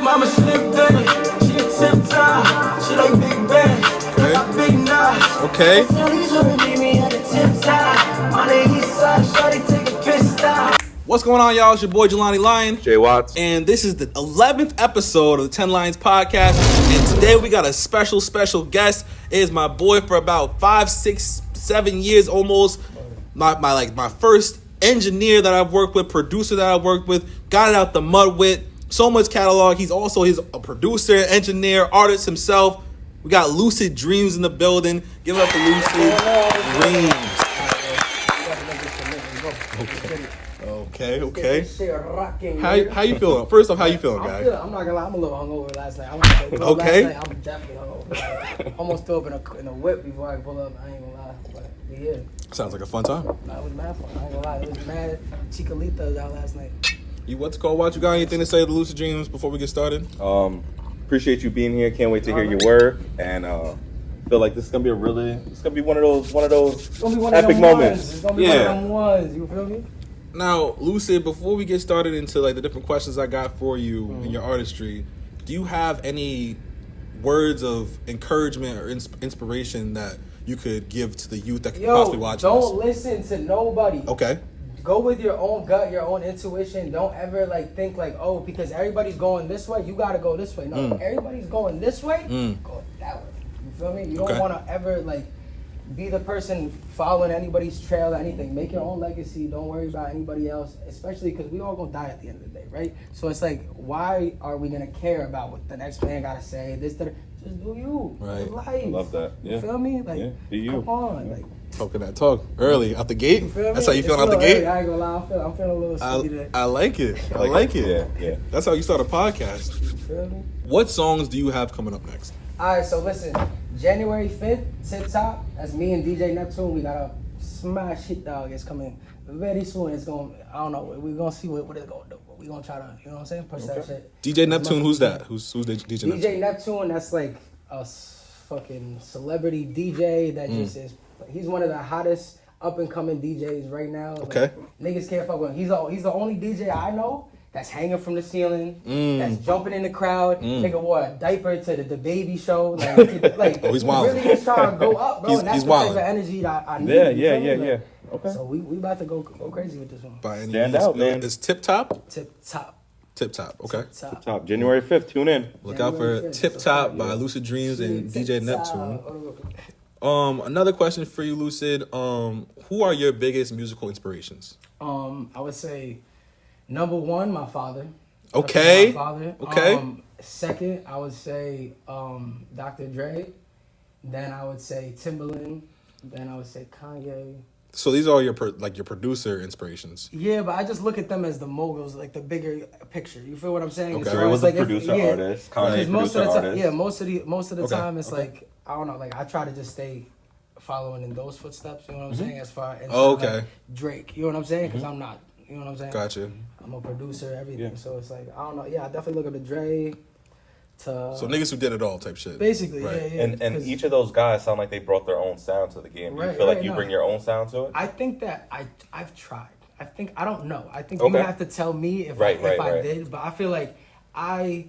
Mama slim thing, she a tip top, she like big bang, got big knives. Okay. What's going on, y'all? It's your boy Jelani Lion, Jay Watts, and this is the 11th episode of the 10 Lions podcast. And today we got a special guest. It is my boy for about 5, 6, 7 years almost. My first engineer that I've worked with, producer that I've worked with, got it out the mud with. So much catalog. He's also a producer, engineer, artist himself. We got Lucid Dreams in the building. Give it up for Lucid Dreams. Okay. How you feeling? First off, how you feeling, guys? I'm not gonna lie, I'm a little hungover last night. I'm definitely hungover. Almost threw up in a whip before I pull up. I ain't gonna lie, but we here. Sounds like a fun time. Nah, it was mad fun. I ain't gonna lie, it was mad. Chicalitas out last night. You Watch? You got anything to say to Lucid Dreams before we get started? Appreciate you being here. Can't wait to hear your work, and feel like this is gonna be one of those epic moments. It's gonna be one of them ones. You feel me? Now, Lucid, before we get started into like the different questions I got for you in your artistry, do you have any words of encouragement or inspiration that you could give to the youth that could possibly watch this? Don't listen to nobody. Okay. Go with your own gut, your own intuition. Don't ever think because everybody's going this way, you gotta go this way. No, everybody's going this way, go that way. You feel me? You don't want to ever be the person following anybody's trail or anything. Make your own legacy. Don't worry about anybody else, especially because we all gonna die at the end of the day, right? So it's why are we gonna care about what the next man gotta say? Just do you. Right. Life. I love that. Yeah. You feel me? be you. Come on. Talking that talk early out the gate. You feel me? That's how you feeling out the early. gate. I ain't gonna lie. I'm feeling a little sleepy today. I like it. I like it. Yeah. That's how you start a podcast. You feel me? What songs do you have coming up next? All right, so listen, January 5th, Tip Top, that's me and DJ Neptune. We got a smash hit, dog. It's coming very soon. It's going, I don't know, we're going to see what it's going to do. But we're going to try to, you know what I'm saying, push that shit. DJ Neptune, who's that? Who's the DJ Neptune? DJ Neptune, that's like a fucking celebrity DJ that just is, he's one of the hottest up-and-coming DJs right now. Okay. Niggas can't fuck with him. He's the only DJ I know that's hanging from the ceiling, that's jumping in the crowd. Nigga wore a diaper to the baby show. He's wild. Really just trying to go up, bro. And that's he's the type of energy that I need. Yeah. Okay. So we about to go crazy with this one. Stand out, man. It's Tip Top? Tip Top. Okay. Tip Top. January 5th. Tune in. Look out for Tip Top by Lucid Dreams and DJ Neptune. Another question for you, Lucid. Who are your biggest musical inspirations? I would say number one, my father. Okay. My father. Okay. Second, I would say Dr. Dre. Then I would say Timbaland. Then I would say Kanye. So these are your producer inspirations. Yeah, but I just look at them as the moguls, like the bigger picture. You feel what I'm saying? Okay. Dre was a producer artist. Kanye producer artist. Yeah, most of the time it's I don't know, I try to just stay following in those footsteps. You know what I'm saying? As far as Drake, you know what I'm saying? Because I'm not. You know what I'm saying? Gotcha. I'm a producer, everything. Yeah. So it's I don't know. Yeah, I definitely look at the Dre. So niggas who did it all type shit. Basically, right. yeah. And each of those guys sound like they brought their own sound to the game. Do you feel like you bring your own sound to it? I think that I've tried. I don't know. I think you have to tell me if I did. But I feel like I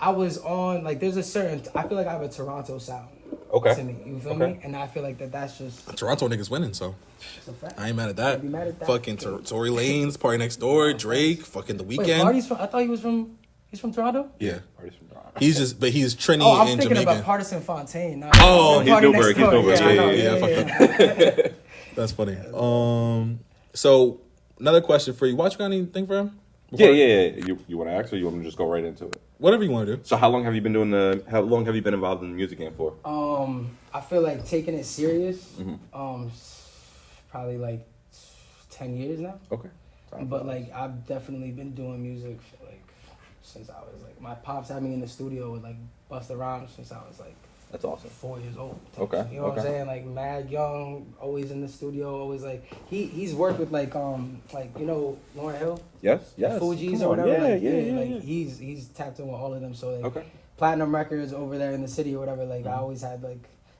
was on there's a certain. I feel like I have a Toronto sound. Okay. To me, you feel me? And I feel like that's just Toronto niggas winning, so it's a fact. I ain't mad at that. Be mad at that. Fucking Tory Lanez, Party Next Door, Drake, fucking The Weeknd. Wait, I thought he was from. He's from Toronto. Yeah. Party's from Toronto. He's Trini I'm and thinking Jamaican. about Partisan Fontaine. He's Newberg. Yeah. That's funny. So another question for you. Watch, you got anything for him? Yeah. You want to ask, or you want to just go right into it? Whatever you want to do. So how long have you been involved in the music game for? I feel like taking it serious. Probably 10 years now. Okay. But I've definitely been doing music for since I was my pops had me in the studio with Busta Rhymes since I was that's awesome. 4 years old. Okay. You know what I'm saying? Mad young, always in the studio, always he's worked with Lauryn Hill. Yes. Fugees or whatever. Yeah. He's tapped in with all of them. So Platinum Records over there in the city or whatever. I always had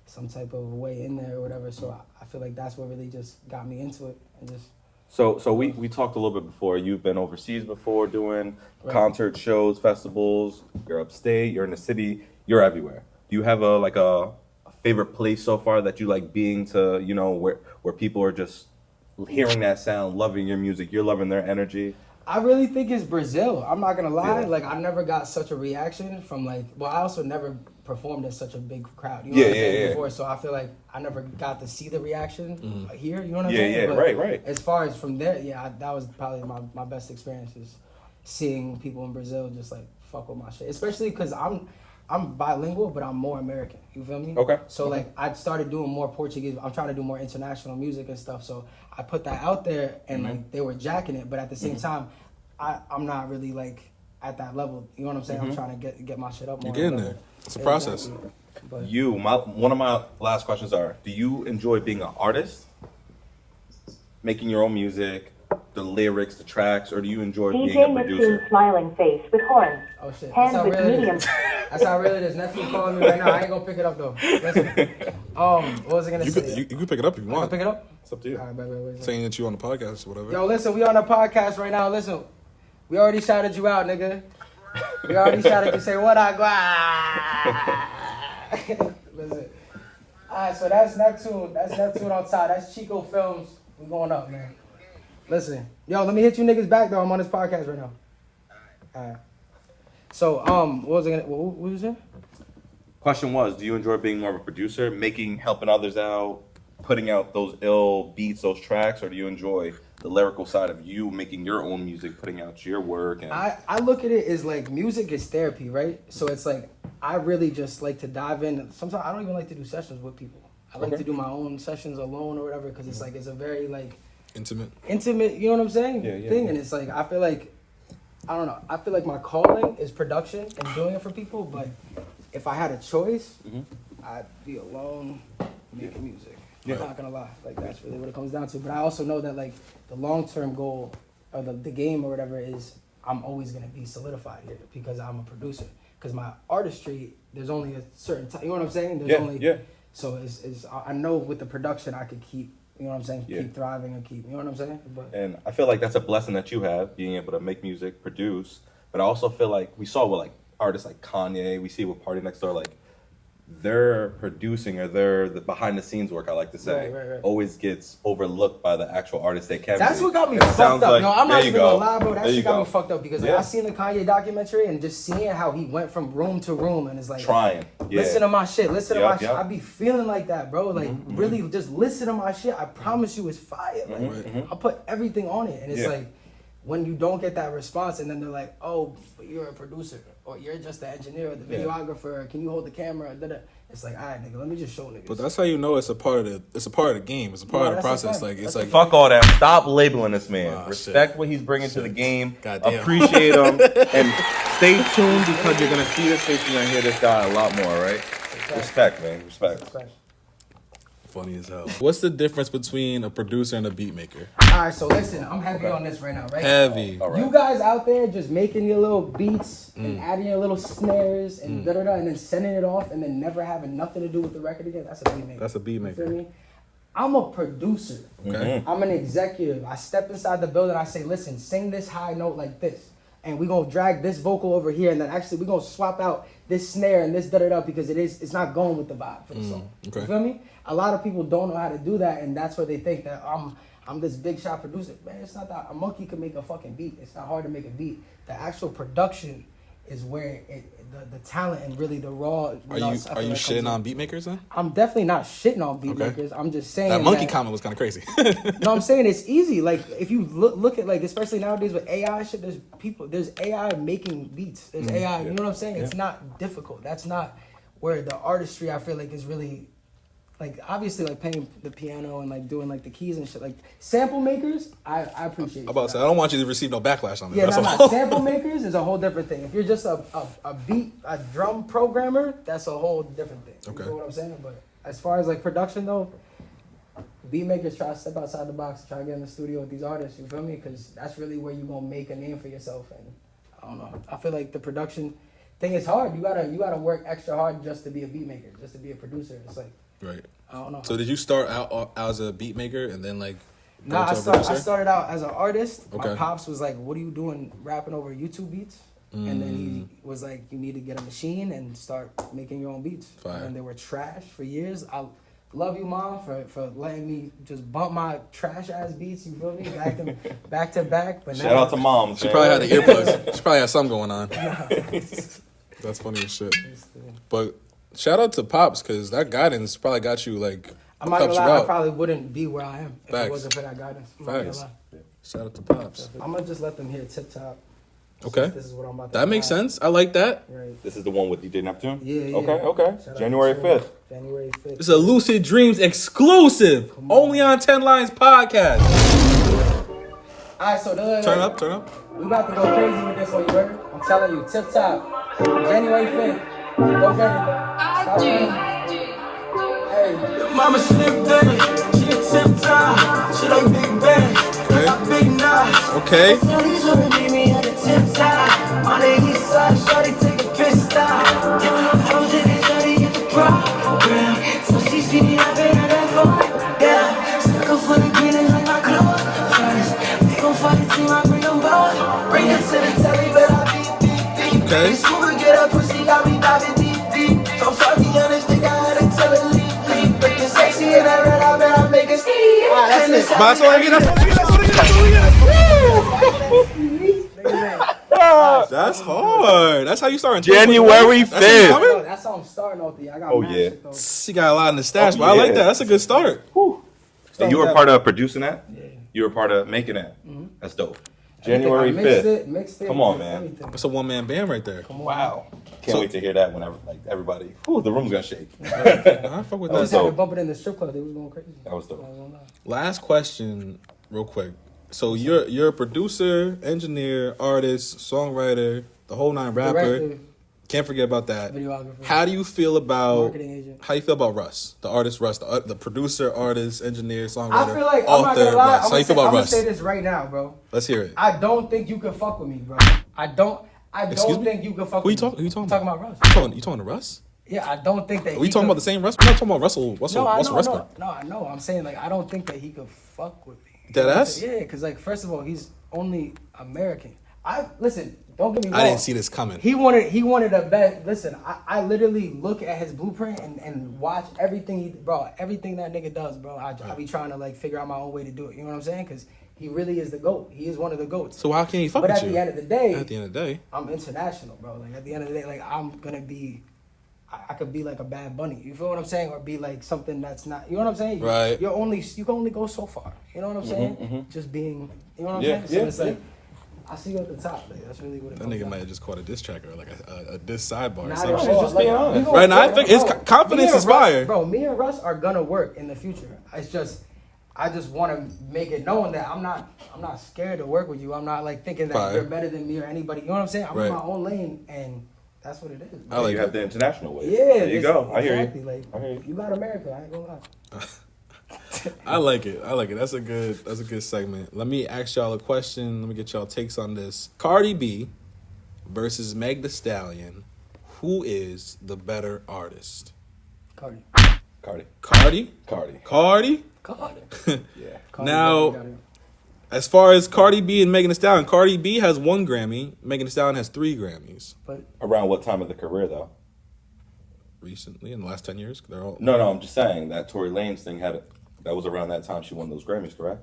some type of way in there or whatever. So I feel like that's what really just got me into it and just So we talked a little bit before. You've been overseas before doing concert shows, festivals. You're upstate. You're in the city. You're everywhere. Do you have a favorite place so far that you like being to? You know, where people are just hearing that sound, loving your music. You're loving their energy. I really think it's Brazil. I'm not gonna lie. Yeah. Like I never got such a reaction from like. Well, I also never performed in such a big crowd. You know what I'm saying? Before, so I feel like I never got to see the reaction here. You know what I'm saying? Yeah, but right. As far as from there, that was probably my best experience is seeing people in Brazil just like fuck with my shit. Especially because I'm bilingual, but I'm more American. You feel me? Okay. So like I started doing more Portuguese. I'm trying to do more international music and stuff. So I put that out there, and like they were jacking it, but at the same time, I'm not really like at that level. You know what I'm saying? I'm trying to get my shit up more. You're getting there. It's a process. But One of my last questions are: do you enjoy being an artist, making your own music, the lyrics, the tracks, or do you enjoy being a producer? DJ smiling face with horn. oh shit, that's Hand how with real it medium. is. That's how real it is. Netflix calling me right now. I ain't gonna pick it up though. Listen. What was I gonna say? You can pick it up if you I can want. pick it up. It's up to you. All right, wait. Saying that you on the podcast or whatever. Yo, listen, we on a podcast right now. Listen, we already shouted you out, nigga. We already shouted you. Say what I got. Listen. All right, so that's Neptune. That's Neptune on top. That's Chico Films. We going up, man. Listen, yo, let me hit you niggas back though. I'm on this podcast right now. All right. So, what was I gonna? What was it? Question was: do you enjoy being more of a producer, helping others out, putting out those ill beats, those tracks, or do you enjoy the lyrical side of you making your own music, putting out your work? And I look at it as like music is therapy, right? So it's like I really just like to dive in. Sometimes I don't even like to do sessions with people. I like to do my own sessions alone or whatever because it's like it's a very like Intimate. You know what I'm saying? Thing, and it's like I feel like I don't know. I feel like my calling is production and doing it for people. But if I had a choice, I'd be alone making music. I'm not gonna lie. Like that's really what it comes down to. But I also know that like the long-term goal or the game or whatever is I'm always gonna be solidified here because I'm a producer. Because my artistry, there's only a certain time. You know what I'm saying? There's only So it's I know with the production I could keep. You know what I'm saying? Keep thriving and keep. You know what I'm saying? And I feel like that's a blessing that you have, being able to make music, produce. But I also feel like we saw with like artists like Kanye, we see with Party Next Door, like their producing or the behind the scenes work, I like to say, always gets overlooked by the actual artists they can. That's be. what got me It fucked sounds up. like- No, I'm not there you even go. gonna lie, bro. That There you shit got go. me fucked up because like, I seen the Kanye documentary and just seeing how he went from room to room and it's like Trying. Yeah. listen to my shit, listen to my shit. Yep. I be feeling like that, bro. Like really just listen to my shit. I promise you it's fire. Like I put everything on it. And it's like when you don't get that response and then they're like, oh, but you're a producer or you're just the engineer or the videographer, can you hold the camera? It's like, all right, nigga, let me just show niggas. But that's how you know it's a part of the game. It's a part of the process. Like it's like Fuck all that. Stop labeling this man. Wow, Respect what he's bringing to the game. Goddamn. Appreciate him. And stay tuned because you're going to see this face and you're going to hear this guy a lot more, right? Respect, man. Respect. funny as hell. What's the difference between a producer and a beat maker? All right, so listen, I'm heavy on this right now, right? Heavy. All right. You guys out there just making your little beats and adding your little snares and da-da-da and then sending it off and then never having nothing to do with the record again, that's a beat maker. That's a beat You maker. feel me? I'm a producer. Okay. I'm an executive. I step inside the building, I say, listen, sing this high note like this. And we're gonna drag this vocal over here, and then actually we're gonna swap out this snare and this da-da-da because it's not going with the vibe for the song. Okay. You feel me? A lot of people don't know how to do that, and that's where they think that I'm this big shot producer. Man, it's not that. A monkey can make a fucking beat. It's not hard to make a beat. The actual production is where the talent and really the raw. Are you shitting on beat makers then? I'm definitely not shitting on beat Okay. makers. I'm just saying That monkey comment was kind of crazy. No, I'm saying it's easy. Like if you look at like especially nowadays with AI shit, there's AI making beats. There's AI. You know what I'm saying? It's not difficult. That's not where the artistry I feel like is really. Like obviously, like playing the piano and like doing like the keys and shit. Like sample makers, I appreciate. I'm about to say, I don't want you to receive no backlash on this. Yeah, That's no. all. Sample makers is a whole different thing. If you're just a drum programmer, that's a whole different thing. Okay. You know what I'm saying? But as far as like production though, beat makers try to step outside the box, try to get in the studio with these artists. You feel me? Because that's really where you gonna make a name for yourself. And I don't know. I feel like the production thing is hard. You gotta work extra hard just to be a beat maker, just to be a producer. It's like. Right. I don't know. So did you start out as a beat maker and then like Nah, I started out as an artist. Okay. My pops was like, "What are you doing, rapping over YouTube beats?" And then he was like, "You need to get a machine and start making your own beats." Fire. And they were trash for years. I love you, Mom, for letting me just bump my trash ass beats. You feel me? Back to back. But Shout out to moms. She probably had the earplugs. She probably had something going on. That's funny as shit. But shout out to Pops, because that guidance probably got you like. I'm not gonna lie, I probably wouldn't be where I am if Facts. it wasn't for that guidance. Facts. Shout out to Pops. I'm gonna just let them hear Tip Top. Okay. This is what I'm about to That makes sense. I like that. Right. This is the one with DJ Neptune? Yeah. Okay. Shout out January to 5th. January 5th. It's a Lucid Dreams exclusive. Only on 10 Lines Podcast. Alright, so Turn up. we about to go crazy with this one, you heard? I'm telling you, Tip Top, January 5th. Go get it. Stop running. Hey. Mama Slim Thing, she a Tip Top, she like Big Bang, got big knives. Okay. Shorty's wanna meet me at the Tip Top, on the east side, shorty take a piss stop. I was in it, shorty get the program, so she see me up in that phone, yeah. Circle for the green and like my clothes, first, we gon' fight the team, I bring them both, bring it to the telly, but I beat. Okay. Scuba get up, pussy got me diving deep. So fucking honest, think I had to tell it leap. Looking sexy in that red, I bet I make it steep. That's it. That's all I get. That's hard. That's how you start in January 2021? That's how you 5th. coming? That's how I'm starting off the. I got Oh, mad yeah. shit, though. She got a lot in the stash, but I like that. That's a good start. And you were part of producing that? Yeah. You were part of making that? That's dope. January 5th. Mixed it. Come on, man. Everything. That's a one-man band right there. Wow. Can't wait to hear that whenever, like, everybody. Ooh, the room's gonna shake. I fuck with I just that. had to dope. bump it in the strip club. They was going crazy. That was dope. I won't lie. Last question, real quick. So you're a producer, engineer, artist, songwriter, the whole nine, rapper. Director, Can't forget about that. videographer, How do you feel about marketing agent. how you feel about Russ, the artist Russ, the producer, artist, engineer, songwriter, I feel like I'm not author gonna lie. Russ? How you feel about I'm gonna Russ? say this right now, bro. Let's hear it. I don't think you can fuck with me, bro. I don't Excuse me? think you can fuck Who you with me. talking? Who you talking I'm talking about? about Russ. You talking to Russ? Yeah, I don't think that. Are we talking about the same Russ? We're not talking about Russell No, I know, Westbrook. no, I know. I'm saying like I don't think that he could fuck with me. Dead ass? Yeah, because like first of all, he's only American. Listen. Don't get me wrong. I didn't see this coming. He wanted a bet. Listen, I literally look at his blueprint and watch everything everything that nigga does, bro. I be trying to like figure out my own way to do it. You know what I'm saying? Because he really is the GOAT. He is one of the GOATs. So how can he fuck But with at you? the end of the day, I'm international, bro. Like at the end of the day, like I'm gonna be, I could be like a Bad Bunny. You feel what I'm saying? Or be like something that's not. You know what I'm saying? Right. You can only go so far. You know what I'm saying? Just being. You know what I'm Yeah, saying? So yeah, it's like. I see you at the top. Like, that's really what it That comes nigga down might to. have just caught a diss track or like a diss sidebar or Not some at shit. all. Just being honest. we gonna Right now, I work, think it's bro. confidence Me and is Russ- fire. Bro, me and Russ are gonna work in the future. It's just, I just want to make it known that I'm not scared to work with you. I'm not like thinking that Fire. you're better than me or anybody. You know what I'm saying? I'm Right. in my own lane, and that's what it is. I like You it. have the international way. Yeah, There you go. I hear exactly. you. Like, I hear you. you got America. I ain't gonna lie. I like it. That's a good segment. Let me ask y'all a question. Let me get y'all takes on this. Cardi B versus Meg Thee Stallion. Who is the better artist? Cardi. Cardi. Cardi? Cardi. Cardi? Cardi. Yeah. Cardi Now, got it. as far as Cardi B and Megan Thee Stallion, Cardi B has 1 Grammy. Megan Thee Stallion has 3 Grammys. But Around what time of the career, though? Recently, in the last 10 years, they're all. No, I'm just saying that Tory Lanez thing that was around that time she won those Grammys, correct?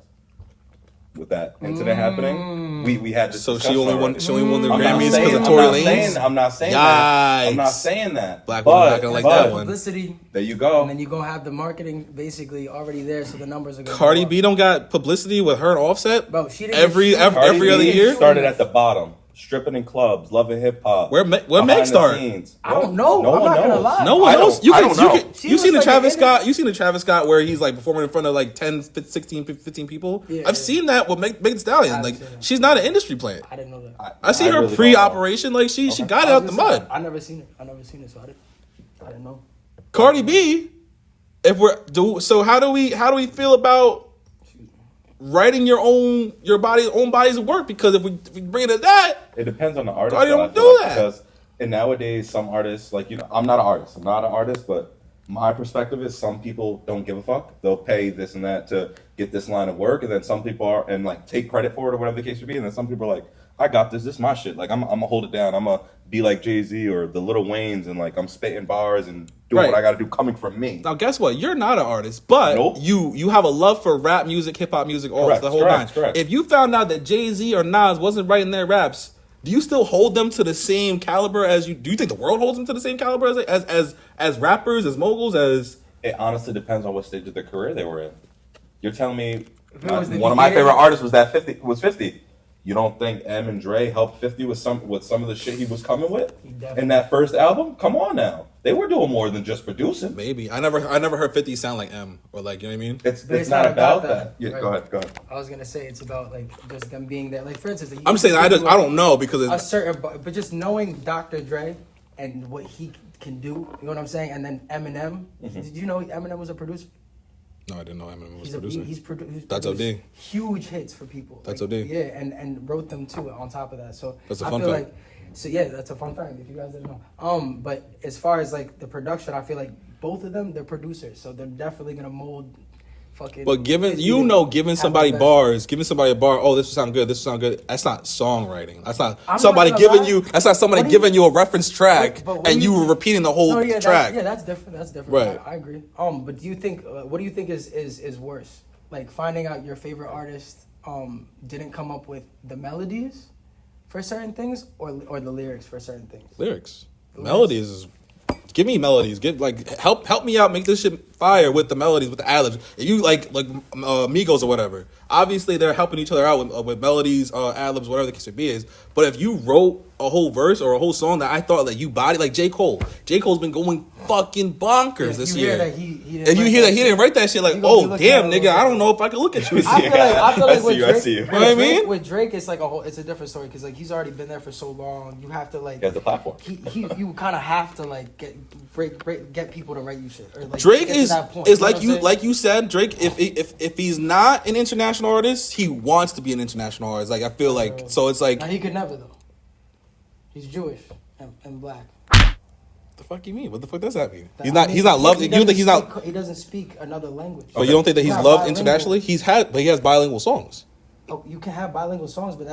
With that incident happening, we had this. So she discussion only already. won the I'm not Grammys saying- because of I'm Tory not Lanez. saying- I'm not saying that. I'm not Yikes. saying that. Black women not gonna like that but- one. publicity, There you go. and then you're gonna have the marketing basically already there, so the numbers are gonna Cardi go up. B don't got publicity with her and Offset. Bro, she didn't every get- every, Cardi every B other year. started at the bottom, stripping in clubs, loving hip hop. Where Meg behind start? the scenes. I don't know. No I'm one not gonna knows. lie. No one I knows. don't know. She You was seen the like Travis an Scott? You seen the Travis Scott where he's like performing in front of like 10, 16, 15 people? Yeah, I've yeah. seen that with Megan Thee Stallion. I've Like seen that. she's not an industry plant. I didn't know that. I see her really don't pre-operation. Like she got it I out was the gonna say, mud. I never seen it, so I didn't know. Cardi B. So how do we feel about writing your own bodies of work? Because if we bring it to that, It depends on the artist. Cardi though, don't I feel do like, that. Because nowadays, some artists, like, I'm not an artist. I'm not an artist, but my perspective is some people don't give a fuck. They'll pay this and that to get this line of work, and then some people are and like take credit for it or whatever the case may be, and then some people are like, I got this. This is my shit. Like I'm gonna hold it down. I'm gonna be like Jay-Z or the Lil Waynes, and like I'm spitting bars and doing what I gotta do coming from me. Now, guess what? You're not an artist, but you have a love for rap music, hip hop music, all the whole nine. If you found out that Jay-Z or Nas wasn't writing their raps, do you still hold them to the same caliber as you? Do you think the world holds them to the same caliber as rappers, as moguls, as? It honestly depends on what stage of their career they were in. You're telling me one of my favorite artists was 50. You don't think M and Dre helped 50 with some of the shit he was coming with in that first album? Come on now, they were doing more than just producing. Maybe I never heard 50 sound like M or like, you know what I mean. It's not about that. Yeah, right. Go ahead. I was gonna say it's about like just them being there. Like for instance, I'm saying I don't know because a certain, but just knowing Dr. Dre and what he can do, you know what I'm saying. And then Eminem. Did you know Eminem was a producer? No, I didn't know Eminem was a producer. He's produced huge hits for people. That's like, OD. Yeah, and wrote them too on top of that. So that's a fun fact. That's a fun fact if you guys didn't know. But as far as like the production, I feel like both of them, they're producers, so they're definitely gonna mold. But giving somebody a bar, oh, this will sound good, that's not songwriting. That's not somebody giving you a reference track and you were repeating the whole track. That's different. Right. I agree. But do you think what do you think is worse? Like finding out your favorite artist didn't come up with the melodies for certain things or the lyrics for certain things? Lyrics. Melodies is give me melodies. Help me out. Make this shit fire with the melodies, with the ad-libs. If you like Migos or whatever, obviously they're helping each other out with melodies, ad-libs, whatever the case may be is. But if you wrote a whole verse or a whole song that I thought that you bodied, like J. Cole's been going fucking bonkers this year. If you hear that he didn't write that shit, like, oh damn, nigga, I don't know if I can look at you. I feel like I see you. You know what I mean? With Drake, it's like it's a different story because like he's already been there for so long. You have to like he has the platform. You kind of have to like get people to write you shit. Or, like, Drake is like you said. Drake, if he's not an international artist, he wants to be an international artist. Like I feel like so it's like he could never though. He's Jewish and black. What the fuck you mean? What the fuck does that mean? He's not loved. You think he's not? He doesn't speak another language. But you don't think that he's loved internationally? He has bilingual songs. Oh, you can have bilingual songs, but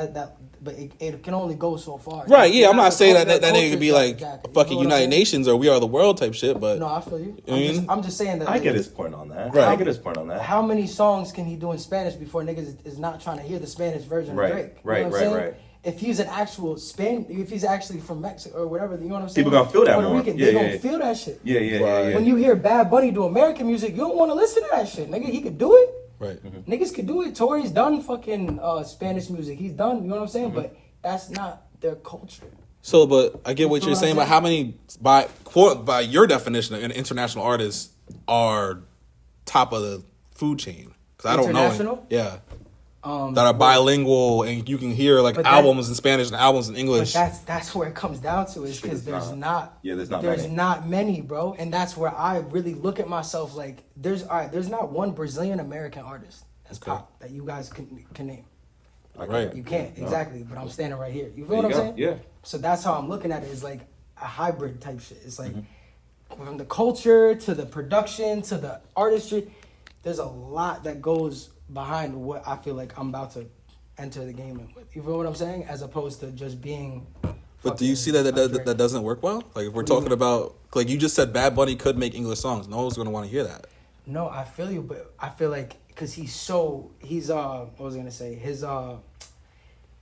it can only go so far. Right? Yeah, I'm not saying that nigga could be like fucking United Nations or We Are the World type shit. But no, I feel you. I'm just saying that. I get his point on that. Right. I get his point on that. How many songs can he do in Spanish before niggas is not trying to hear the Spanish version of Drake? Right. If he's an actual if he's actually from Mexico or whatever, you know what I'm saying? People gonna feel that Puerto more. Rican, they gonna feel that shit. Yeah. When you hear Bad Bunny do American music, you don't want to listen to that shit, nigga. He could do it. Right. Mm-hmm. Niggas could do it. Tory's done fucking Spanish music. He's done. You know what I'm saying? Mm-hmm. But that's not their culture. So, but I get what you're saying. But how many by your definition, an international artists are top of the food chain? Because I don't know. International? Yeah. That are bilingual and you can hear like albums in Spanish and albums in English. But that's where it comes down to is because there's not many, bro. And that's where I really look at myself like there's not one Brazilian American artist that's pop that you guys can name. Right. You can't exactly, but I'm standing right here. You feel what I'm saying? Yeah. So that's how I'm looking at it. Is like a hybrid type shit. It's like from the culture to the production to the artistry. There's a lot that goes behind what I feel like I'm about to enter the game with. You feel what I'm saying? As opposed to just being. But do you see that doesn't work well? Like if we're talking about, like you just said, Bad Bunny could make English songs. No one's gonna want to hear that. No, I feel you, but I feel like because what was I gonna say?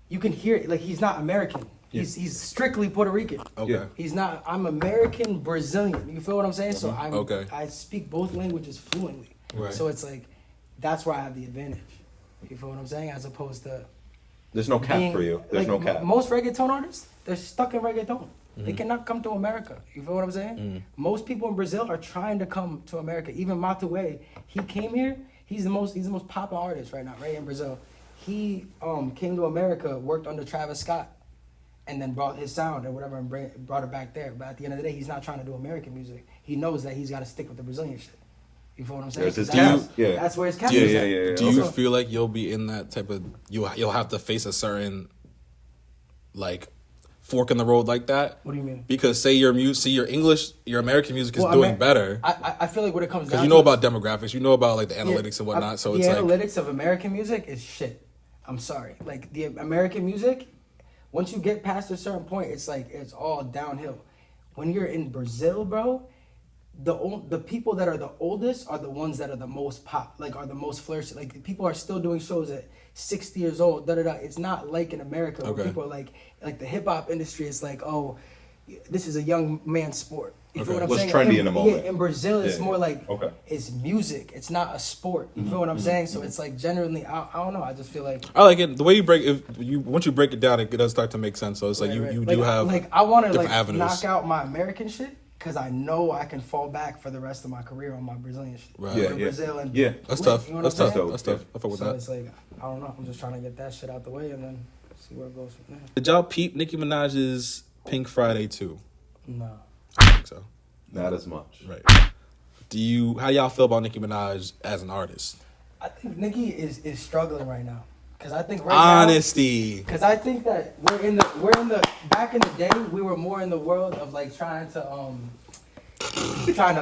You can hear it, like he's not American. He's strictly Puerto Rican. Okay. He's not. I'm American Brazilian. You feel what I'm saying? So I speak both languages fluently. Right. So it's like. That's where I have the advantage. You feel what I'm saying? As opposed to... There's no cap for you. There's no cap. Most reggaeton artists, they're stuck in reggaeton. Mm-hmm. They cannot come to America. You feel what I'm saying? Mm-hmm. Most people in Brazil are trying to come to America. Even Matuê, he came here. He's the most popular artist right now, right, in Brazil. He came to America, worked under Travis Scott, and then brought his sound or whatever and brought it back there. But at the end of the day, he's not trying to do American music. He knows that he's got to stick with the Brazilian shit. You feel what I'm saying? That's where his cap is at. Yeah. Do you feel like you'll be in that type of you'll have to face a certain like fork in the road like that. What do you mean? Because say your American music is doing better. I feel like what it comes down to, because you know about demographics, you know about like the analytics and whatnot. So the it's analytics of American music is shit. I'm sorry, like the American music, once you get past a certain point, it's like it's all downhill. When you're in Brazil, bro, the people that are the oldest are the ones that are the most pop, like are the most flourishing. Like people are still doing shows at 60 years old. Da da da. It's not like in America where people are like the hip hop industry is like, oh, this is a young man's sport. You feel what I'm saying? What's trendy in a moment. Yeah, in Brazil, it's more like it's music. It's not a sport. You feel what I'm saying? So it's like generally, I don't know. I just feel like I like it the way you once you break it down, it does start to make sense. So it's like you like, do have like I want to like avenues. knock out my American shit because I know I can fall back for the rest of my career on my Brazilian shit. Right. Yeah, Brazil and that's tough. You know That's what I'm tough. saying? That's tough. I fuck with So that. it's like I don't know. I'm just trying to get that shit out the way and then see where it goes from there. Did y'all peep Nicki Minaj's Pink Friday 2? No. I think so. Not as much. Right. How y'all feel about Nicki Minaj as an artist? I think Nicki is struggling right now. Cause I think Honesty. Because I think that we're in the back in the day we were more in the world of like trying to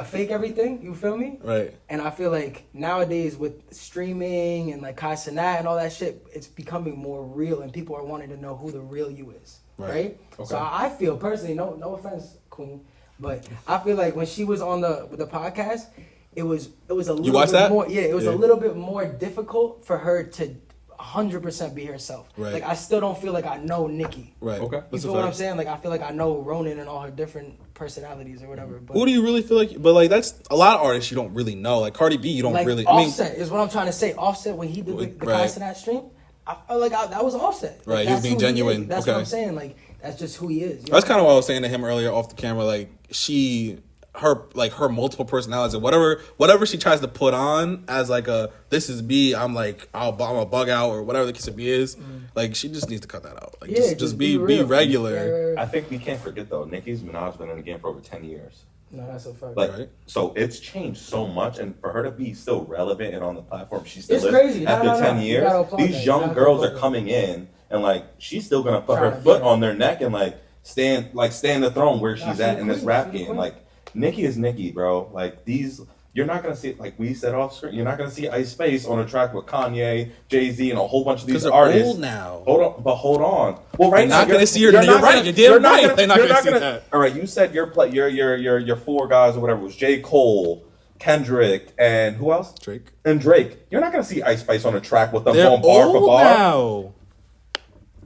fake everything. You feel me? Right. And I feel like nowadays with streaming and like Kai Cenat and all that shit, it's becoming more real and people are wanting to know who the real you is. Right? Okay. So I feel personally, no offense, Queen, but I feel like when she was on the podcast, it was a little bit more. Yeah, it was a little bit more difficult for her to 100% be herself. Right. Like I still don't feel like I know Nicki. Right. Okay. You feel what I'm saying? Like I feel like I know Ronan and all her different personalities or whatever. But Who do you really feel like? But like that's a lot of artists you don't really know. Like Cardi B, you don't like really. Offset is what I'm trying to say. Offset when he did the Kai Cenat stream, I felt like that was Offset. Like, Right, he was being genuine. That's what I'm saying. Like that's just who he is. That's kind of what I was saying to him earlier off the camera. Like her multiple personalities and whatever she tries to put on as like this is me. I'm a bug out or whatever the case of me is. Like she just needs to cut that out. Like just be regular. Yeah. I think we can't forget though, Nicki Minaj's been in the game for over 10 years. No, that's a fact. Like, Right. So it's changed so much, and for her to be still relevant and on the platform she still It's is crazy. after 10 You gotta years, applaud these that. young You gotta girls applaud are that. coming in, and like she's still gonna put Trying her to foot get on their neck and like stand the throne where she's she at the in this queen. rap She the game. queen. Like Nicki is Nicki, bro. Like you're not gonna see, like we said off screen, you're not gonna see Ice Spice on a track with Kanye, Jay-Z, and a whole bunch of these Because they're artists. old now. Hold on. Well, right You're now not gonna see her. you're You're not right. gonna- You're damn right. gonna- They're not you're gonna see that. All right, you said your 4 guys or whatever was J. Cole, Kendrick, and who else? Drake. And Drake. You're not gonna see Ice Spice on a track with them They're going bar for old bar. now.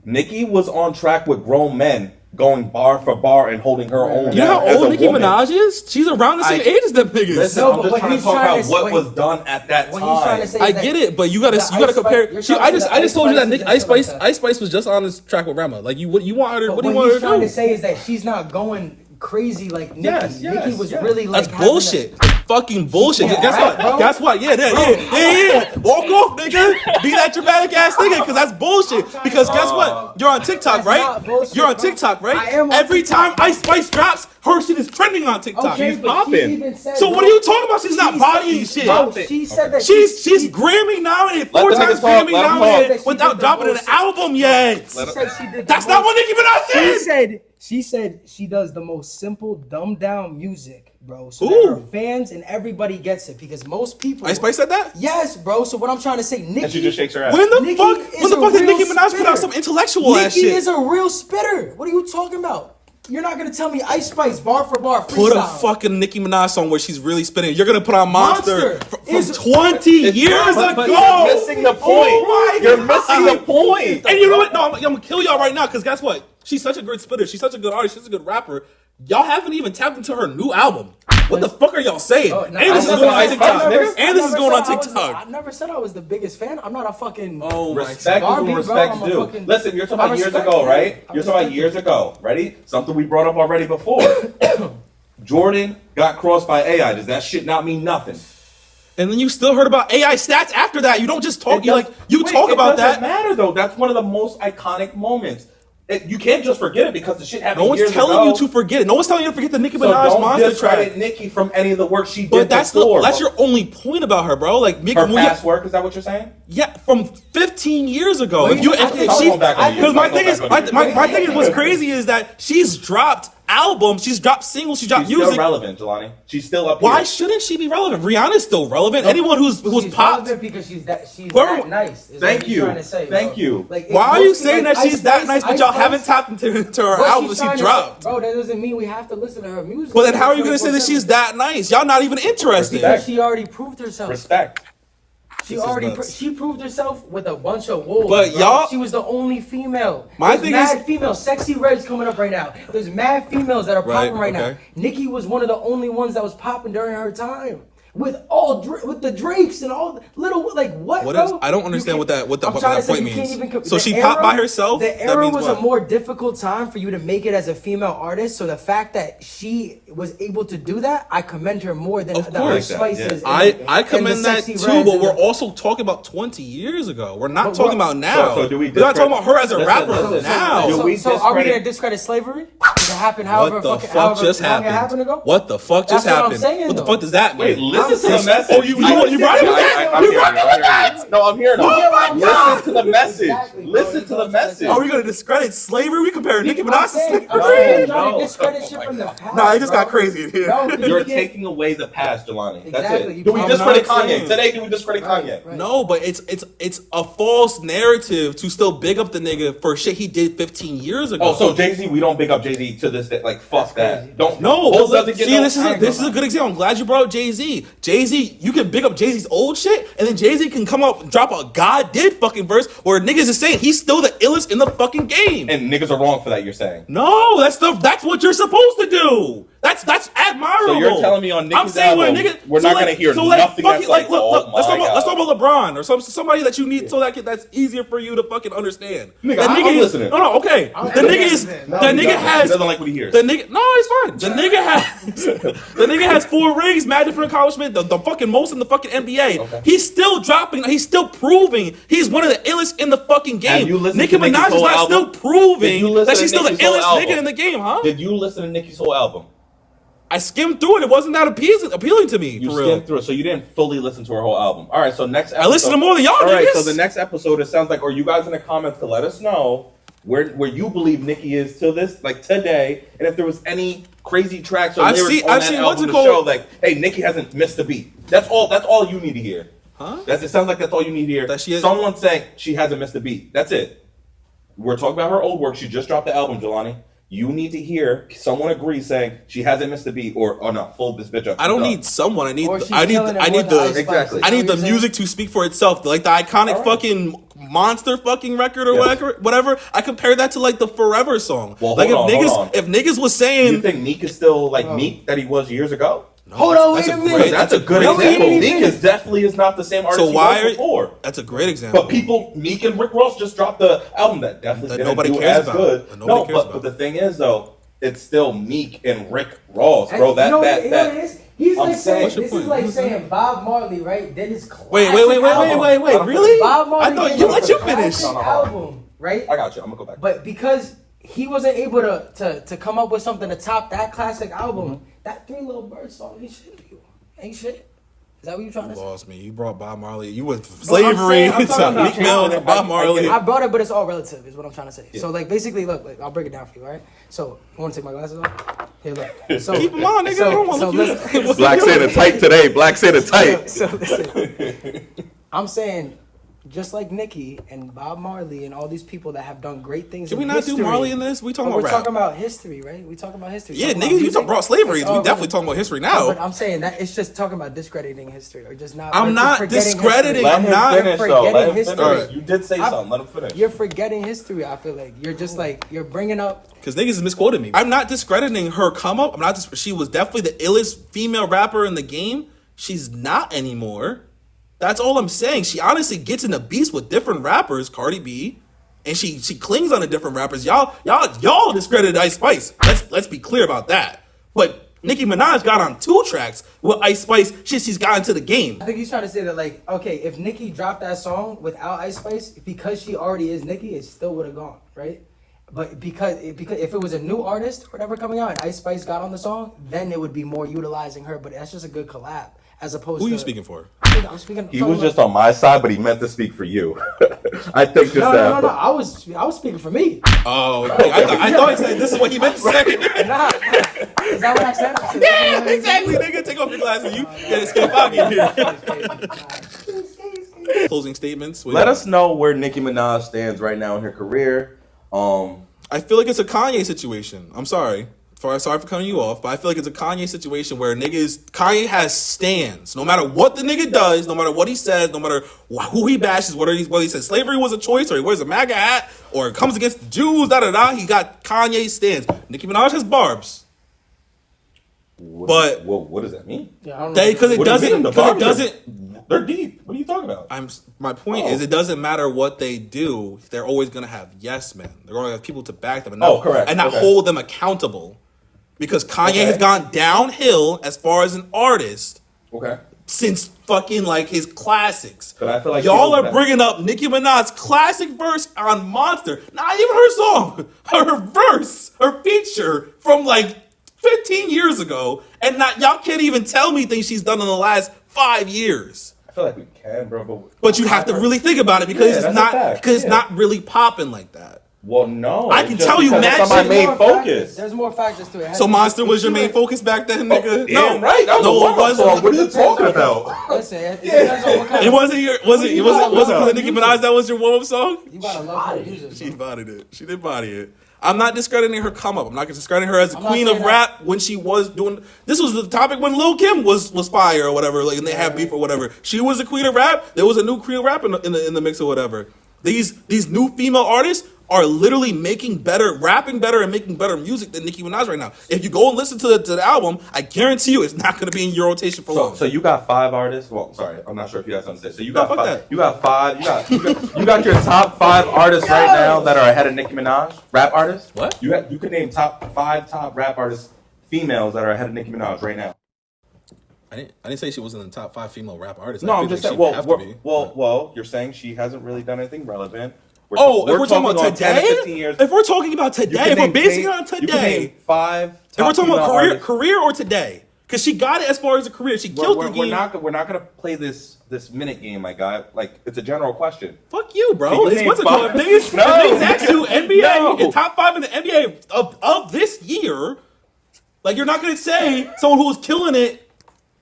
Nicki was on track with grown men going bar for bar and holding her own. You know how as old a Nicki woman. Minaj is? She's around the same age as them niggas. Listen, No, I'm but just what trying to he's talk trying about to- what wait. was done at that What he's trying to time. say I is that get it, but you gotta the Ice compare. Spice- She, you're I just trying to told you that say Nick, the Ice Spice Ice Spice Ice Spice was just on this track with Rema. Like what you want her to? What do you what want he's her trying to to do? say is that she's not going crazy like Nicki. Yes, Nicki was yes. really like That's bullshit. That's fucking bullshit. Yeah, Guess right, what? bro. Guess what? Yeah. Walk off, nigga. Be that dramatic ass nigga, because that's bullshit. Because guess what? You're on TikTok, That's right? not bullshit, You're on bro. TikTok, right? I am on Every TikTok. time Ice Spice drops, her shit is trending on TikTok. Okay, She's but popping. she even said, So what bro, are you talking about? She's not she bodying said- shit. Bro, she said that She's she Grammy nominated, Let 4 the times niggas talk, Grammy let 'em nominated talk. without She did dropping the an most- album yet. She said she did That's the not most- what Nicki Minaj said. She said she does the most simple, dumbed down music, bro. So Ooh. that her fans and everybody gets it because most people. Ice Spice said that? Yes, bro. So what I'm trying to say, Nicki. And she just shakes her ass. When the Nicki fuck? is When the a fuck did real Nicki Minaj put out spitter. some intellectual ass Nicki shit? is a real spitter. What are you talking about? You're not gonna tell me Ice Spice bar for bar freestyle. Put a fucking Nicki Minaj song where she's really spinning. You're gonna put on Monster, Monster from is- 20 years But ago. you're missing the point. Oh my You're God. missing the point. And you know what? No, I'm gonna kill y'all right now because guess what? She's such a good spitter. She's such a good artist. She's a good rapper. Y'all haven't even tapped into her new album. What the fuck are y'all saying? Oh, And this is I going on never- TikTok. I never- And this is I going on never said I was- TikTok. I never said I was the biggest fan. I'm not a fucking. Oh my Respect Barbie, is bro, what respect I'm a is due. fucking- Listen, you're talking I about years respect ago, it. right? I You're talking about respect years it. ago. Ready? Something we brought up already before. Jordan got crossed by AI. Does that shit not mean nothing? And then you still heard about AI stats after that. You don't just talk. It does- You Wait, talk about It doesn't that. matter though. That's one of the most iconic moments. You can't just forget it because the shit happened. No one's years telling ago. you to forget it. No one's telling you to forget the Nicki So Minaj don't monster discredit track. Nicki from any of the work she did But that's before. that's your only point about her, bro. Like her past work. Is that what you're saying? Yeah, from 15 years ago. Well, If you, I if think- she, Don't go back on the because years. my Don't thing go is, back on the my thing is, what's crazy is that she's dropped albums, she's dropped singles, she's dropped She's music. still relevant, Jelani. She's still up Why here. shouldn't she be relevant? Rihanna's still relevant. Anyone who's She's popped. relevant because she's Bro, that nice. Is thank what he's you. trying to say, Thank bro. you. Like, Why are you saying that she's that Ice nice, but Spice- y'all Ice haven't Spice- tapped into her What album she's that trying she to dropped? say- Bro, that doesn't mean we have to listen to her music. Well, then how are you going to say that she's that nice? Y'all not even interested. Because she already proved herself. Respect. She This is already nuts. she proved herself with a bunch of wolves. But bro. y'all- she was the only female. My There's thing mad is- females. Sexy Red's coming up right now. There's mad females that are Right, popping right okay. now. Nicki was one of the only ones that was popping during her time. With all with the Drakes and all the little like what? What bro? is- I don't understand You can't- what that I'm trying to say point you can't means. even So the she popped by herself? The That era means was what? a more difficult time for you to make it as a female artist. So the fact that she was able to do that, I commend her more than Of the course. Ice Spices. I and commend the that Sexy too, Reds but and we're the- also talking about 20 years ago. We're not But talking what- about now. So do we We're not talking about her as a Listen, rapper listen. now. Do we So are we discredit- gonna discredit slavery? Did it happen however What the fucking- fuck however just long it happened? ago? What the fuck just That's what I'm happened? saying, What the though. fuck does that mean? Wait, listen to the saying- message. Oh, you brought it up? I'm hearing it. No, I'm hearing it. Oh my God. Listen to the message. Exactly, bro. Listen to the message. Are we gonna discredit slavery? We comparing Nicki I'm Minaj to saying, I'm slavery? saying trying No. to discredit shit from the past. Nah, it just got bro. crazy in here. No, 'cause You're you can't- taking away the past, Jelani. That's Exactly. it. Do we I'm discredit not Kanye? saying- Today, do we discredit Right, Kanye? right. No, but it's a false narrative to still big up the nigga for shit he did 15 years ago. Oh, so Jay-Z, we don't big up Jay-Z to this day. Like, fuck That's that. crazy. Don't. No, Hov but look, doesn't get see, no- this is a good example. I'm glad you brought up Jay-Z. Jay-Z, you can big up Jay-Z's old shit, and then Jay-Z can come up and drop a God did fucking verse where niggas is saying he's still the illest in the fucking game. And niggas are wrong for that, you're saying. No, that's what you're supposed to do. That's admirable. So you're telling me on Nicki's I'm saying when a album, nigga, we're not gonna hear nothing fuck that's it, like, look, oh let's my talk God. about LeBron or somebody that you need so that's easier for you to fucking understand. Nigga, that I'm nigga is, listening. No, okay. The nigga is listening. the No, nigga He has doesn't like what he hears. the nigga. No, it's fine. The nigga has 4 rings, mad different accomplishment, the fucking most in the fucking NBA. Okay. He's still dropping. He's still proving he's one of the illest in the fucking game. Have you listened Nicki to Nicki's Minaj is whole not album? still Did proving you listen that to she's still the Nicki's whole illest album? nigga in the game, huh? Did you listen to Nicki's whole album? I skimmed through it. It wasn't that appealing to me. You for skimmed real. through it, so you didn't fully listen to her whole album. All right, so next episode. I listened to more than y'all All right, niggas. so the next episode, it sounds like, or you guys in the comments to let us know where you believe Nicki is till this, like today, and if there was any crazy tracks or I've lyrics seen- on I've that seen album what's it to called? show, like, hey, Nicki hasn't missed a beat. That's all you need to hear. Huh? It sounds like that's all you need to hear. That she has- Someone saying she hasn't missed a beat. That's it. We're talking about her old work. She just dropped the album, Jelani. You need to hear someone agree saying she hasn't missed a beat, or oh no, fold this bitch up. I don't Done. need someone. I need Or she's I need killing it I more need than the Ice Spice. Exactly. Is I that need what the you're saying? music to speak for itself. Like the iconic All right. fucking monster fucking record or Yes. whatever. I compare that to like the Forever song. Well, like hold on. if niggas was You saying think Meek is still like Meek that he was years ago? Hold on, wait that's a great- minute. That's a good No, we example. didn't Meek even- is definitely not the same artist so he why was before. that's a great example. But people, Meek and Rick Ross just dropped the album that definitely That didn't nobody do cares as about. good. That nobody No, cares about. but the thing is though, it's still Meek and Rick Ross, bro. You know what That it is? He's I'm like saying- saying, this is like saying Bob Marley, right? Did his classic wait, album. really? Bob Marley I thought did you his let you finish. classic album, right? I got you. I'm gonna go back. But because he wasn't able to come up with something to top that classic album, that Three Little Birds song ain't shit to you. Ain't shit. Is that what you trying to You say? lost me. You brought Bob Marley. You went from No, I'm slavery saying- I'm to talking about Meek Mill to changing it. Bob I Marley. get I brought it, but it's all relative, is what I'm trying to say. Yeah. So, like, basically, look, I'll break it down for you, right? So, you want to take my glasses off? Here, look. So, Keep them on, nigga. I don't want to look you. listen- Black Santa tight today. Black Santa tight. So listen, I'm saying, just like Nicki and Bob Marley and all these people that have done great things. Can in we not history, do Marley in this? We talking but about we're rap. talking about history, right? We talking about history. Yeah, Talking nigga, about you music. brought slavery. It's We all definitely good. talking about history No, now. but I'm saying that it's just talking about discrediting history or just not. I'm or not forgetting discrediting. history. I'm not finish though. Let forgetting him history. finish. You did say I'm- something. Let him finish. You're forgetting history. I feel like you're just like you're bringing up. Because niggas is misquoting me. I'm not discrediting her come up. I'm not. She was definitely the illest female rapper in the game. She's not anymore. That's all I'm saying. She honestly gets in the beast with different rappers, Cardi B, and she clings on to different rappers. Y'all discredited Ice Spice. Let's be clear about that. But Nicki Minaj got on 2 tracks with Ice Spice. She's got into the game. I think he's trying to say that, like, okay, if Nicki dropped that song without Ice Spice, because she already is Nicki, it still would have gone, right? But because if it was a new artist or whatever coming out and Ice Spice got on the song, then it would be more utilizing her. But that's just a good collab as opposed to. Who are you speaking for? I'm speaking. He was just on my side, but he meant to speak for you. I think just No. that. I was speaking for me. Oh, okay. I thought he said this is what he meant to say. Nah. Is that what I said? Yeah, exactly, nigga. Take off your glasses. You get escape out of here. Closing statements. Let us know where Nicki Minaj stands right now in her career. I feel like it's a Kanye situation. I'm sorry. Sorry for cutting you off, but I feel like it's a Kanye situation where Kanye has stands. No matter what the nigga does, no matter what he says, no matter who he bashes, whether he says slavery was a choice, or he wears a MAGA hat, or comes against the Jews, he got Kanye stands. Nicki Minaj has barbs. But what does that mean? Yeah, I don't know. Because it doesn't. They're deep. What are you talking about? My point is, it doesn't matter what they do. They're always going to have yes men. They're going to have people to back them and not hold them accountable. Because Kanye has gone downhill as far as an artist. Okay. Since fucking like his classics. But I feel like y'all are bringing up Nicki Minaj's classic verse on Monster. Not even her song. Her verse, her feature from like 15 years ago. And y'all can't even tell me things she's done in the last 5 years. I feel like we can, bro. But you have to really think about it because it's not really popping like that. Well, no. I can tell you, that's my main focus. There's more factors to it. So Monster was your main focus back then, nigga? No, right? That was it wasn't. What are you talking about? Listen, it depends on what kind It wasn't for the Nicki Minaj that was your warm-up song? You gotta love her music. She bodied it. She did body it. I'm not discrediting her come up. I'm not discrediting her as the queen of rap when she was doing. This was the topic when Lil' Kim was fire or whatever, like, and they had beef or whatever. She was the queen of rap. There was a new queen of rap in the mix or whatever. These new female artists are literally rapping better and making better music than Nicki Minaj right now. If you go and listen to the album, I guarantee you it's not going to be in your rotation for long. So you got 5 artists. Well, sorry, I'm not sure if you guys understand. So you got 5. You got 5. You got your top 5 artists right now that are ahead of Nicki Minaj. Rap artists. What? You could name top 5 top rap artists, females that are ahead of Nicki Minaj right now. I didn't say she wasn't in the top 5 female rap artists. No, I'm just saying. Well, you're saying she hasn't really done anything relevant. If we're talking about today, if we're talking about today, if we're basing it on today, you can name 5. If we're talking about career or today, because she got it as far as a career, she killed the game. We're not gonna play this minute game, my guy. Like, it's a general question. Fuck you, bro. It's what's it called? Niggas ask you NBA in top 5 in the NBA of this year. Like, you're not gonna say someone who was killing it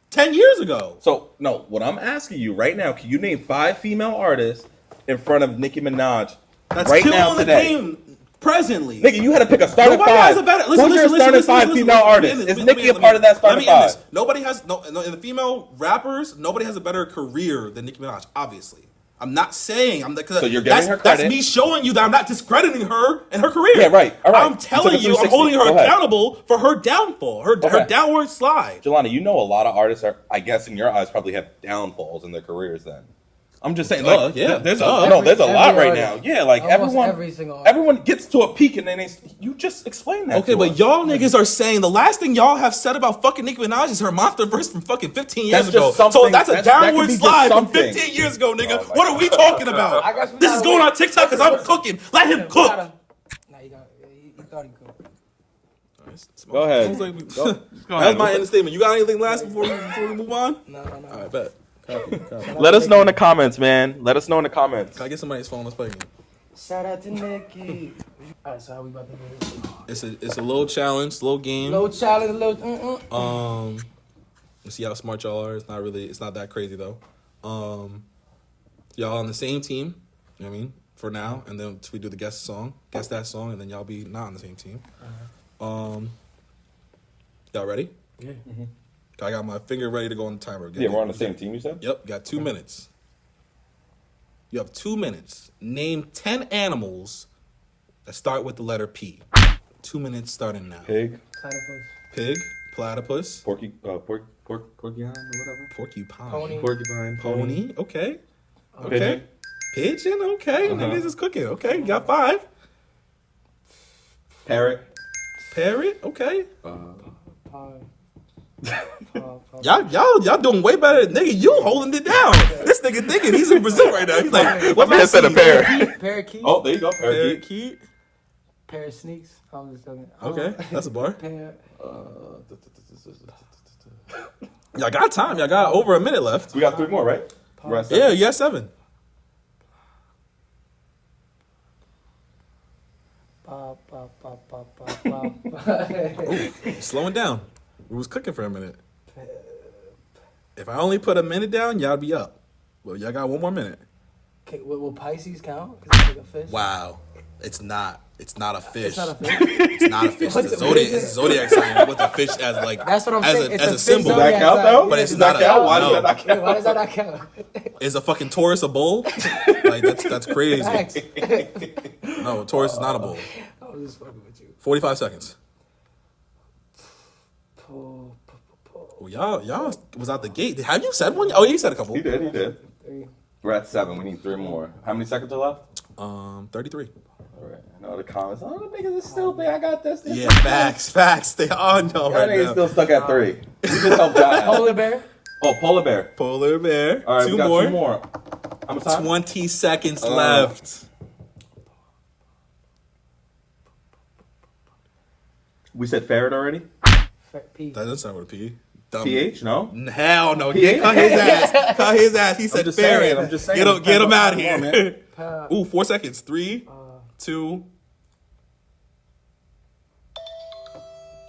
10 years ago. So no, what I'm asking you right now, can you name 5 female artists in front of Nicki Minaj that's right killing now today? The game presently. Nigga, you had to pick a starting 5. Who's your starting 5 female artist? Is Nicki a part of that starting 5? Nobody has in the female rappers. Nobody has a better career than Nicki Minaj. Obviously, I'm not saying So you're giving her credit. That's me showing you that I'm not discrediting her and her career. Yeah, right. All right. I'm telling you, I'm holding her accountable for her downfall, her downward slide. Jelani, you know a lot of artists are, I guess, in your eyes, probably have downfalls in their careers. Then I'm just saying, like, there's a lot right now. Yeah, like everyone gets to a peak and then you just explain that. Okay, but y'all niggas are saying the last thing y'all have said about fucking Nicki Minaj is her monster verse from fucking 15 years ago. So that's a downward slide from 15 years ago, nigga. What are we talking about? This is going on TikTok because I'm cooking. Let him cook. Nah, he thought he could. Go ahead. That's my end statement. You got anything last before we move on? No. All right, bet. Copy. Let us know in the comments, man. Let us know in the comments. Can I get somebody's phone? Let's play again. Shout out to Nicki. Alright, so how we about to do this? It's a little challenge, little game. Little challenge, Let's see how smart y'all are. It's not that crazy though. Y'all on the same team, you know what I mean? For now, and then we do the guess that song, and then y'all be not on the same team. Y'all ready? Yeah. Mm-hmm. I got my finger ready to go on the timer. We're on the same team, you said? Yep, got 2 minutes. You have 2 minutes. Name 10 animals that start with the letter P. 2 minutes starting now. Pig. Pig. Platypus. Porcupine or whatever. Porcupine. Pony. Porcupine. Pony. Okay. Pigeon. Pigeon. Okay. Niggas is cooking. Okay. You got 5. Parrot. Parrot. Okay. Y'all doing way better than nigga. You holding it down. This nigga thinking he's in Brazil right now. He's like, what man said a parrot? Parakeet. Oh, there you go. Parakeet. Pair of sneaks. I'm just joking. Okay, that's a bar. Pair. Y'all got time. Y'all got over a minute left. We got 3 more, right? We're at 7. Yeah, you got 7. Slowing down. We was cooking for a minute. If I only put a minute down, y'all be up. Well, y'all got 1 more minute. Okay, will Pisces count? Because it's like a fish. Wow. It's not. It's not a fish. It's not a fish. It's not a fish. It's a zodiac. It's a zodiac sign with a fish as like. That's what I'm saying. It's as a a symbol. fish Does that count though? But it's Does not that a- count? Why no. does that not Wait, count? why does that not count? Is a fucking Taurus a bull? Like that's crazy. Facts. No, Taurus is not a bull. I was just fucking with you. 45 seconds. Pull. Oh, y'all was out the gate. Have you said one? Oh, you said a couple. He did. 3. We're at 7. We need 3 more. How many seconds are left? 33. All right. No, the comments. Oh, the niggas is stupid. I got this. Yeah, facts. They all know Y'all right niggas now. still stuck at 3. We just helped out. Polar bear. Oh, polar bear. Polar bear. All right, we 2 got more. 2 more. How much time? 20 seconds left. We said ferret already? P. That doesn't start with a P. Dumb. PH? No? Hell no. Cut his ass. Cut his ass. He said just ferret. saying, I'm just saying. Get him out of Come on, here. man. Ooh, 4 seconds. 3, 2.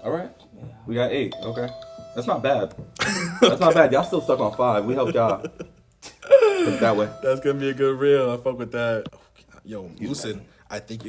All right. We got 8. Okay. That's not bad. That's not bad. Y'all still stuck on 5. We helped y'all. Put it that way. That's gonna be a good reel. I fuck with that. Yo, Lucid, I think you're gonna